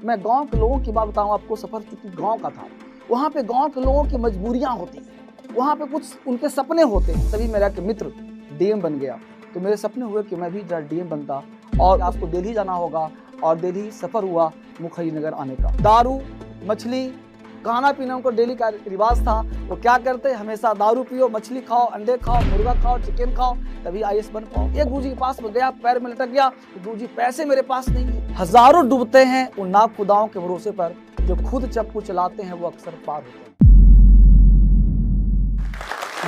मैं गांव के लोगों की बात बताऊं आपको। सफर चूंकि गांव का था, वहां पे गांव के लोगों की मजबूरियां होती हैं, वहां पे कुछ उनके सपने होते हैं। तभी मेरा एक मित्र डीएम बन गया। तो मेरे सपने हुए कि मैं भी जरा डीएम बनता, और आपको दिल्ली जाना होगा, और दिल्ली सफर हुआ मुखर्जी नगर आने का। दारू, मछली, खाना पीना उनको डेली का रिवाज था। वो क्या करते, हमेशा दारू पियो, मछली खाओ, अंडे खाओ, मुर्गा खाओ, चिकन खाओ, तभी आईएएस बन पाओ। एक गुरुजी के पास में गया, पैर में लटक गया, गुरुजी पैसे मेरे पास नहीं है। हजारों डूबते हैं उन नाखुदाओं के भरोसे पर, जो खुद चप्पू चलाते हैं वो अक्सर पार होते हैं।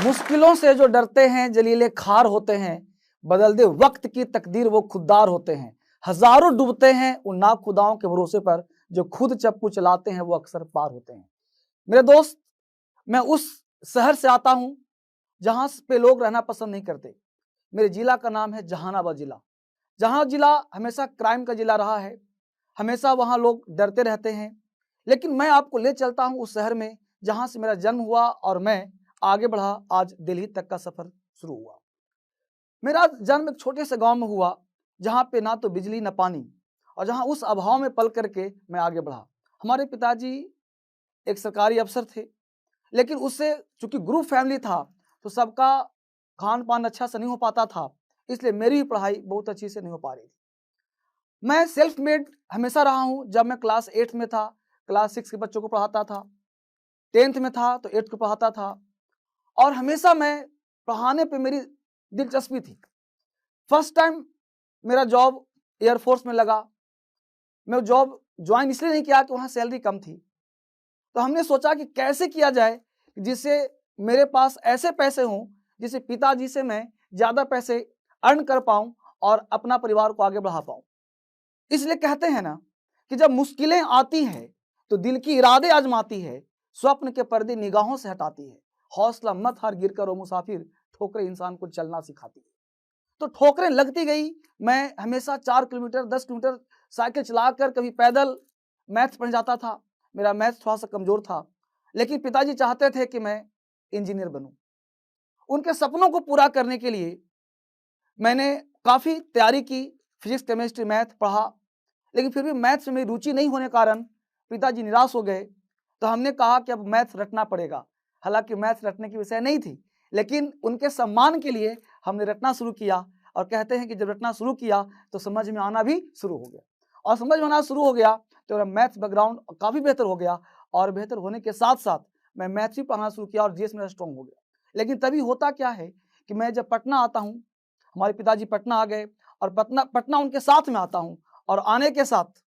मुश्किलों से जो डरते हैं जलीले खार होते हैं, बदल दे वक्त की तकदीर वो खुददार होते हैं। हजारों डूबते हैं उन नाखुदाओं के भरोसे पर, जो खुद चप्पू चलाते हैं वो अक्सर पार होते हैं। मेरे दोस्त, मैं उस शहर से आता हूं जहां पे लोग रहना पसंद नहीं करते। मेरे जिला का नाम है जहानाबाद जिला। जहां जिला हमेशा क्राइम का जिला रहा है, हमेशा वहां लोग डरते रहते हैं। लेकिन मैं आपको ले चलता हूं उस शहर में जहां से मेरा जन्म हुआ और मैं आगे बढ़ा, आज दिल्ली तक का सफर शुरू हुआ। मेरा जन्म एक छोटे से गांव में हुआ, जहां पे ना तो बिजली ना पानी, और जहां उस अभाव में पल करके मैं आगे बढ़ा। हमारे पिताजी एक सरकारी अफसर थे, लेकिन उससे चूंकि ग्रुप फैमिली था तो सबका खान पान अच्छा से नहीं हो पाता था, इसलिए मेरी भी पढ़ाई बहुत अच्छी से नहीं हो पा रही थी। मैं सेल्फ मेड हमेशा रहा हूं। जब मैं क्लास 8 में था, क्लास 6 के बच्चों को पढ़ाता था, 10th में था तो 8th को पढ़ाता था, और हमेशा मैं पढ़ाने पे मेरी दिलचस्पी थी। फर्स्ट टाइम मेरा जॉब एयरफोर्स में लगा। मैं जॉब ज्वाइन इसलिए नहीं किया कि वहाँ सैलरी कम थी, तो हमने सोचा कि कैसे किया जाए जिससे मेरे पास ऐसे पैसे हों जिससे पिताजी से मैं ज़्यादा पैसे अर्न कर पाऊँ और अपना परिवार को आगे बढ़ा पाऊँ। इसलिए कहते हैं ना कि जब मुश्किलें आती हैं तो दिल की इरादे आजमाती है, स्वप्न के पर्दे निगाहों से हटाती है। हौसला मत हार, गिर कर ओ मुसाफिर, ठोकरें इंसान को चलना सिखाती है। तो ठोकरें लगती गई। मैं हमेशा 4 किलोमीटर 10 किलोमीटर साइकिल चलाकर, कभी पैदल मैथ्स पढ़ जाता था। मेरा मैथ्स थोड़ा सा कमजोर था, लेकिन पिताजी चाहते थे कि मैं इंजीनियर बनूं। उनके सपनों को पूरा करने के लिए मैंने काफ़ी तैयारी की, फिजिक्स, केमिस्ट्री, मैथ पढ़ा, लेकिन फिर भी मैथ्स में मेरी रुचि नहीं होने कारण पिताजी निराश हो गए। तो हमने कहा कि अब मैथ्स रटना पड़ेगा। हालांकि मैथ्स रटने की विषय नहीं थी, लेकिन उनके सम्मान के लिए हमने रटना शुरू किया। और कहते हैं कि जब रटना शुरू किया तो समझ में आना भी शुरू हो गया, और समझ में आना शुरू हो गया तो मेरा मैथ्स बैकग्राउंड काफ़ी बेहतर हो गया। और बेहतर होने के साथ साथ मैं मैथ्स भी पढ़ाना शुरू किया और जीएस मेरा स्ट्रॉन्ग हो गया। लेकिन तभी होता क्या है कि मैं जब पटना आता हूँ, हमारे पिताजी पटना आ गए, और पटना उनके साथ में आता हूँ, और आने के साथ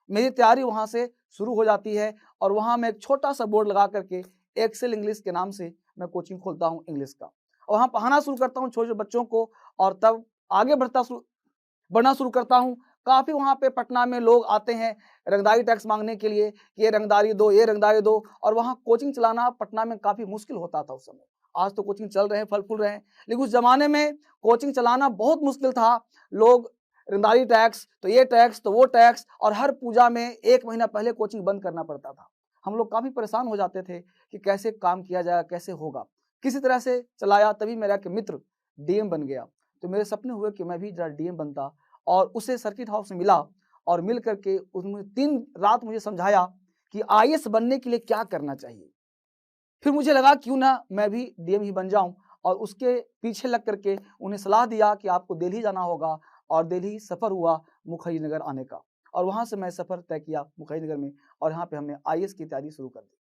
मेरी तैयारी वहाँ से शुरू हो जाती है। और वहाँ मैं एक छोटा सा बोर्ड लगा करके एक्सेल इंग्लिश के नाम से मैं कोचिंग खोलता हूँ इंग्लिश का, और वहाँ पढ़ाना शुरू करता हूँ छोटे बच्चों को, और तब आगे बढ़ना शुरू करता हूँ। काफ़ी वहाँ पे पटना में लोग आते हैं रंगदारी टैक्स मांगने के लिए कि ये रंगदारी दो, ये रंगदारी दो, और वहाँ कोचिंग चलाना पटना में काफ़ी मुश्किल होता था उस समय। आज तो कोचिंग चल रहे हैं, फल फूल रहे हैं, लेकिन उस जमाने में कोचिंग चलाना बहुत मुश्किल था। लोग रंगदारी टैक्स तो ये टैक्स तो वो टैक्स, और हर पूजा में 1 महीना पहले कोचिंग बंद करना पड़ता था। हम लोग काफ़ी परेशान हो जाते थे कि कैसे काम किया जाएगा, कैसे होगा। किसी तरह से चलाया, तभी मेरा एक मित्र डीएम बन गया। तो मेरे सपने हुए कि मैं भी जरा डीएम बनता, और उसे सर्किट हाउस में मिला, और मिल करके उसने 3 रात मुझे समझाया कि आईएएस बनने के लिए क्या करना चाहिए। फिर मुझे लगा क्यों ना मैं भी डीएम ही बन जाऊं, और उसके पीछे लग करके उन्हें सलाह दिया कि आपको दिल्ली जाना होगा, और दिल्ली सफ़र हुआ मुखर्जी नगर आने का। और वहाँ से मैं सफ़र तय किया मुखर्जी नगर में, और यहाँ पे हमने आईएएस की तैयारी शुरू कर दी।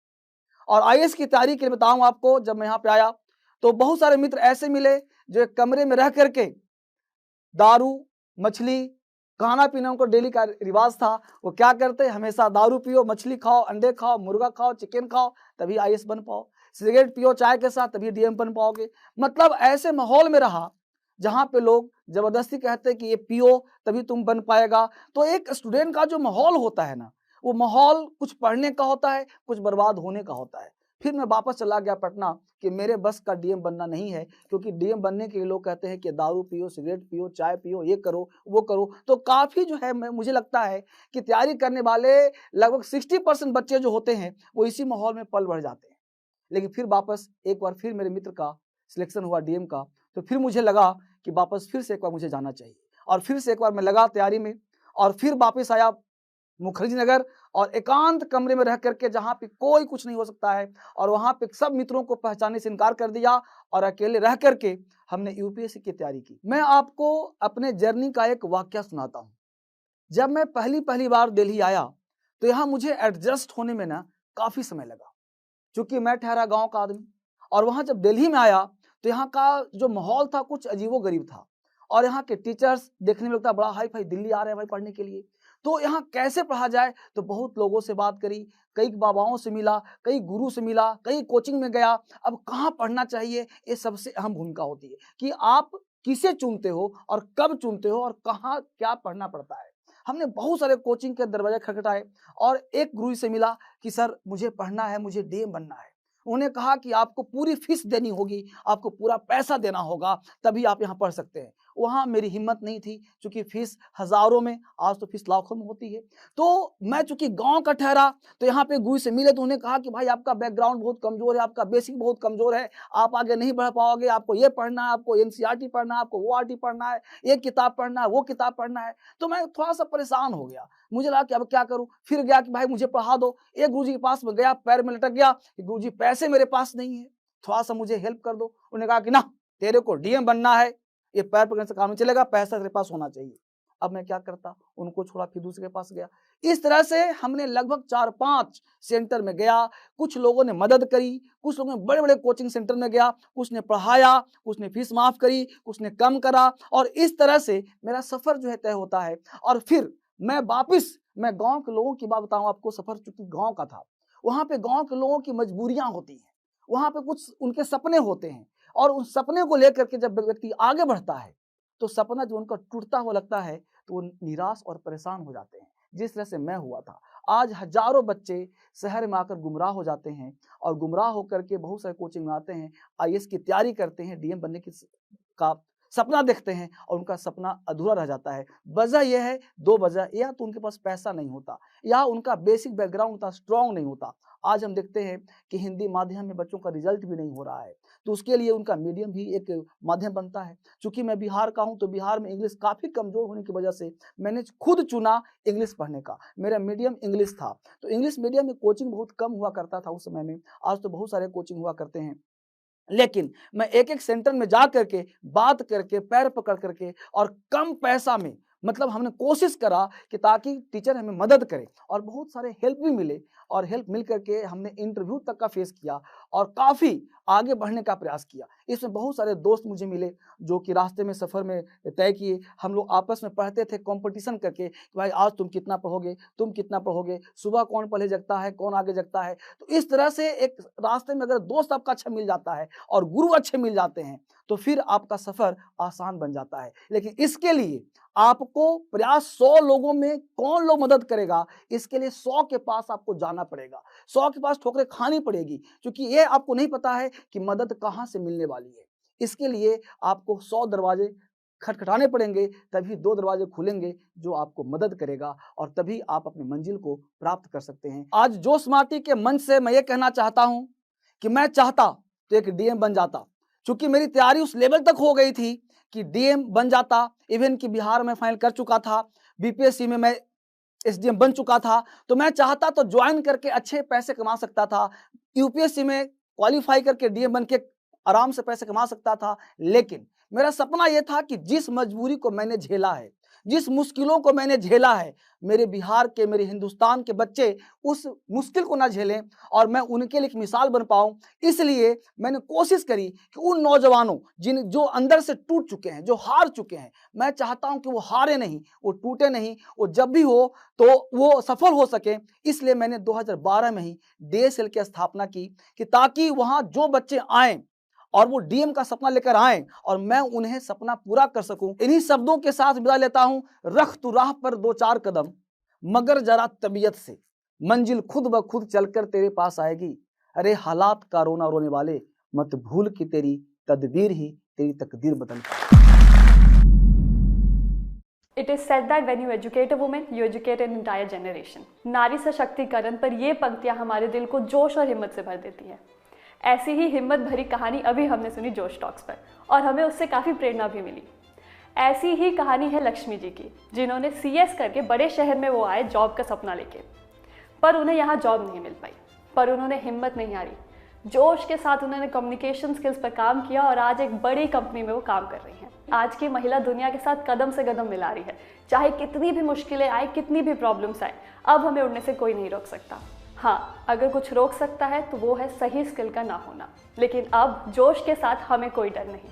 और आईएएस की तैयारी के लिए बताऊँ आपको, जब मैं यहाँ पे आया तो बहुत सारे मित्र ऐसे मिले जो एक कमरे में रह करके दारू, मछली, खाना पीना उनको डेली का रिवाज था। वो क्या करते, हमेशा दारू पियो, मछली खाओ, अंडे खाओ, मुर्गा खाओ, चिकन खाओ, तभी आईएएस बन पाओ। सिगरेट पियो चाय के साथ, तभी डीएम बन पाओगे। मतलब ऐसे माहौल में रहा जहाँ पे लोग जबरदस्ती कहते कि ये पियो तभी तुम बन पाएगा। तो एक स्टूडेंट का जो माहौल होता है ना, वो माहौल कुछ पढ़ने का होता है, कुछ बर्बाद होने का होता है। फिर मैं वापस चला गया पटना कि मेरे बस का डीएम बनना नहीं है, क्योंकि डीएम बनने के लिए लोग कहते हैं कि दारू पियो, सिगरेट पियो, चाय पियो, ये करो वो करो। तो काफ़ी जो है मुझे लगता है कि तैयारी करने वाले लगभग 60% बच्चे जो होते हैं वो इसी माहौल में पल बढ़ जाते हैं। लेकिन फिर वापस एक बार फिर मेरे मित्र का सिलेक्शन हुआ डीएम का, तो फिर मुझे लगा कि वापस फिर से एक बार मुझे जाना चाहिए, और फिर से एक बार मैं लगा तैयारी में, और फिर वापस आया मुखर्जी नगर और एकांत कमरे में रह करके, जहां पे कोई कुछ नहीं हो सकता है, और वहां पे सब मित्रों को पहचानने से इनकार कर दिया और अकेले रह करके हमने यूपीएससी की तैयारी की। मैं आपको अपने जर्नी का एक वाकया सुनाता हूँ। जब मैं पहली बार दिल्ली आया तो यहाँ मुझे एडजस्ट होने में ना काफी समय लगा, क्योंकि मैं ठहरा गांव का आदमी, और वहां जब दिल्ली में आया तो यहाँ का जो माहौल था कुछ अजीबोगरीब था, और यहाँ के टीचर्स देखने में लगता बड़ा हाई फाई, दिल्ली आ रहे हैं भाई पढ़ने के लिए, तो यहाँ कैसे पढ़ा जाए। तो बहुत लोगों से बात करी, कई बाबाओं से मिला, कई गुरु से मिला, कई कोचिंग में गया। अब कहाँ पढ़ना चाहिए, ये सबसे अहम भूमिका होती है कि आप किसे चुनते हो और कब चुनते हो और कहाँ क्या पढ़ना पड़ता है। हमने बहुत सारे कोचिंग के दरवाजे खटखटाए और एक गुरु से मिला कि सर मुझे पढ़ना है, मुझे डीएम बनना है। उन्होंने कहा कि आपको पूरी फीस देनी होगी, आपको पूरा पैसा देना होगा, तभी आप यहाँ पढ़ सकते हैं। वहाँ मेरी हिम्मत नहीं थी, क्योंकि फीस हजारों में, आज तो फीस लाखों में होती है। तो मैं चूंकि गांव का ठहरा, तो यहाँ पे गुरु से मिले तो उन्होंने कहा कि भाई आपका बैकग्राउंड बहुत कमजोर है, आपका बेसिक बहुत कमजोर है, आप आगे नहीं बढ़ पाओगे, आपको ये पढ़ना है, आपको एनसीईआरटी पढ़ना है, आपको वो आरटी पढ़ना है, ये किताब पढ़ना है, वो किताब पढ़ना है। तो मैं थोड़ा सा परेशान हो गया, मुझे लगा कि अब क्या करूं। फिर गया कि भाई मुझे पढ़ा दो। एक गुरुजी के पास में गया, पैर में लटक गया कि गुरुजी पैसे मेरे पास नहीं है, थोड़ा सा मुझे हेल्प कर दो। उन्होंने कहा कि ना, तेरे को डीएम बनना है, ये पैर पकड़ने से काम नहीं चलेगा, पैसा तेरे पास होना चाहिए। अब मैं क्या करता, उनको छोड़ा, फिर दूसरे के पास गया। इस तरह से हमने लगभग 4-5 सेंटर में गया। कुछ लोगों ने मदद करी, कुछ लोगों ने बड़े बड़े कोचिंग सेंटर में गया, कुछ ने पढ़ाया, कुछ ने फीस माफ करी, कुछ ने कम करा, और इस तरह से मेरा सफर जो है तय होता है। और फिर मैं वापिस, मैं गांव के लोगों की बात बताऊं आपको, सफर चूंकि गांव का था, वहां पे गांव के लोगों की मजबूरियां होती हैं, वहां पे कुछ उनके सपने होते हैं, और उस सपने को लेकर के जब व्यक्ति आगे बढ़ता है तो सपना जो उनका टूटता हुआ लगता है तो वो निराश और परेशान हो जाते हैं, जिस तरह से मैं हुआ था। आज हजारों बच्चे शहर में आकर गुमराह हो जाते हैं, और गुमराह होकर के बहुत सारे कोचिंग में आते हैं, आईएएस की तैयारी करते हैं, डीएम बनने की का सपना देखते हैं, और उनका सपना अधूरा रह जाता है। वजह यह है, 2 वजह, या तो उनके पास पैसा नहीं होता, या उनका बेसिक बैकग्राउंड उतना स्ट्रांग नहीं होता। आज हम देखते हैं कि हिंदी माध्यम में बच्चों का रिजल्ट भी नहीं हो रहा है, तो उसके लिए उनका मीडियम भी एक माध्यम बनता है। चूंकि मैं बिहार का हूं, तो बिहार में इंग्लिश काफी कमजोर होने की वजह से मैंने खुद चुना इंग्लिश पढ़ने का, मेरा मीडियम इंग्लिश था। तो इंग्लिश मीडियम में कोचिंग बहुत कम हुआ करता था उस समय में, आज तो बहुत सारे कोचिंग हुआ करते हैं। लेकिन मैं एक एक सेंटर में जा करके, बात करके, पैर पकड़ करके, और कम पैसा में, मतलब हमने कोशिश करा कि ताकि टीचर हमें मदद करे, और बहुत सारे हेल्प भी मिले, और हेल्प मिल करके हमने इंटरव्यू तक का फेस किया और काफी आगे बढ़ने का प्रयास किया। इसमें बहुत सारे दोस्त मुझे मिले जो कि रास्ते में, सफर में तय किए। हम लोग आपस में पढ़ते थे कंपटीशन करके कि भाई आज तुम कितना पढ़ोगे, तुम कितना पढ़ोगे, सुबह कौन पहले जगता है, कौन आगे जगता है। तो इस तरह से एक रास्ते में अगर दोस्त आपका अच्छा मिल जाता है और गुरु अच्छे मिल जाते हैं, तो फिर आपका सफर आसान बन जाता है। लेकिन इसके लिए आपको प्रयास, 100 लोगों में कौन लोग मदद करेगा, इसके लिए 100 के पास आपको जाना पड़ेगा, 100 के पास ठोकरें खानी पड़ेगी, क्योंकि ये आपको नहीं पता है कि मदद कहां से मिलने वाली है। इसके लिए आपको 100 दरवाजे खटखटाने पड़ेंगे, तभी 2 दरवाजे खुलेंगे जो आपको मदद करेगा, और तभी आप अपनी मंजिल को प्राप्त कर सकते हैं। आज जोश माटी के मंच से मैं ये कहना चाहता हूं कि मैं चाहता तो एक डीएम बन जाता, क्योंकि मेरी तैयारी उस लेवल तक हो गई थी कि डीएम बन जाता। इवन कि बिहार में फाइनल कर चुका था, बीपीएससी में मैं एसडीएम बन चुका था, तो मैं चाहता तो ज्वाइन करके अच्छे पैसे कमा सकता था, यूपीएससी में क्वालिफाई करके डीएम बन के आराम से पैसे कमा सकता था। लेकिन मेरा सपना यह था कि जिस मजबूरी को मैंने झेला है, जिस मुश्किलों को मैंने झेला है, मेरे बिहार के, मेरे हिंदुस्तान के बच्चे उस मुश्किल को ना झेलें, और मैं उनके लिए एक मिसाल बन पाऊं। इसलिए मैंने कोशिश करी कि उन नौजवानों जो अंदर से टूट चुके हैं, जो हार चुके हैं, मैं चाहता हूं कि वो हारे नहीं, वो टूटे नहीं, वो जब भी हो तो वो सफल हो सके। इसलिए मैंने 2012 में ही डीएसएल की स्थापना की, कि ताकि वहां जो बच्चे आए और वो डीएम का सपना लेकर आए, और मैं उन्हें सपना पूरा कर सकूं। इन्हीं शब्दों के साथ विदा लेता हूं। रख तू राह पर 2-4 कदम, मगर जरा तबीयत से, मंजिल खुद ब खुद चलकर तेरे पास आएगी। अरे हालात का रोना रोने वाले, मत भूल कि तेरी तदबीर ही तेरी तकदीर बदल पाए। It is said that when you educate a woman, you educate an entire generation. नारी सशक्तिकरण पर ये पंक्तियां हमारे दिल को जोश और हिम्मत से भर देती है। ऐसी ही हिम्मत भरी कहानी अभी हमने सुनी जोश टॉक्स पर, और हमें उससे काफ़ी प्रेरणा भी मिली। ऐसी ही कहानी है लक्ष्मी जी की, जिन्होंने CS करके बड़े शहर में वो आए जॉब का सपना लेके, पर उन्हें यहाँ जॉब नहीं मिल पाई। पर उन्होंने हिम्मत नहीं हारी, जोश के साथ उन्होंने कम्युनिकेशन स्किल्स पर काम किया और आज एक बड़ी कंपनी में वो काम कर रही हैं। आज की महिला दुनिया के साथ कदम से कदम मिला रही है। चाहे कितनी भी मुश्किलें आए, कितनी भी प्रॉब्लम्स आए, अब हमें उड़ने से कोई नहीं रोक सकता। हाँ, अगर कुछ रोक सकता है तो वो है सही स्किल का ना होना। लेकिन अब जोश के साथ हमें कोई डर नहीं।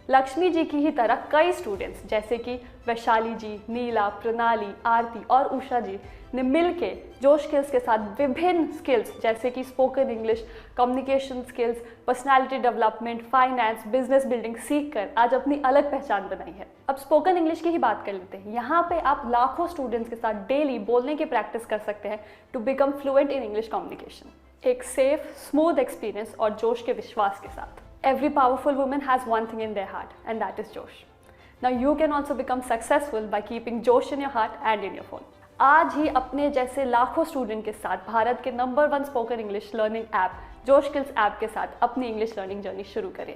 लक्ष्मी जी की ही तरह कई स्टूडेंट्स जैसे कि वैशाली जी, नीला, प्रणाली, आरती और उषा जी ने मिलके जोश स्किल्स के साथ विभिन्न स्किल्स जैसे कि spoken English, communication skills, personality development, finance, business building सीख कर आज अपनी अलग पहचान बनाई है। अब स्पोकन इंग्लिश की ही बात कर लेते हैं। यहाँ पे आप लाखों स्टूडेंट्स के साथ डेली बोलने की प्रैक्टिस कर सकते हैं to become fluent in English communication. एक सेफ, स्मूथ एक्सपीरियंस और जोश के विश्वास के साथ। Every powerful woman has one thing in their heart, and that is Josh. Now you can also become successful by keeping Josh in your heart and in your phone. आज ही अपने जैसे लाखों स्टूडेंट के साथ भारत के number 1 spoken English learning app जोश skills app के साथ अपनी इंग्लिश लर्निंग जर्नी शुरू करें।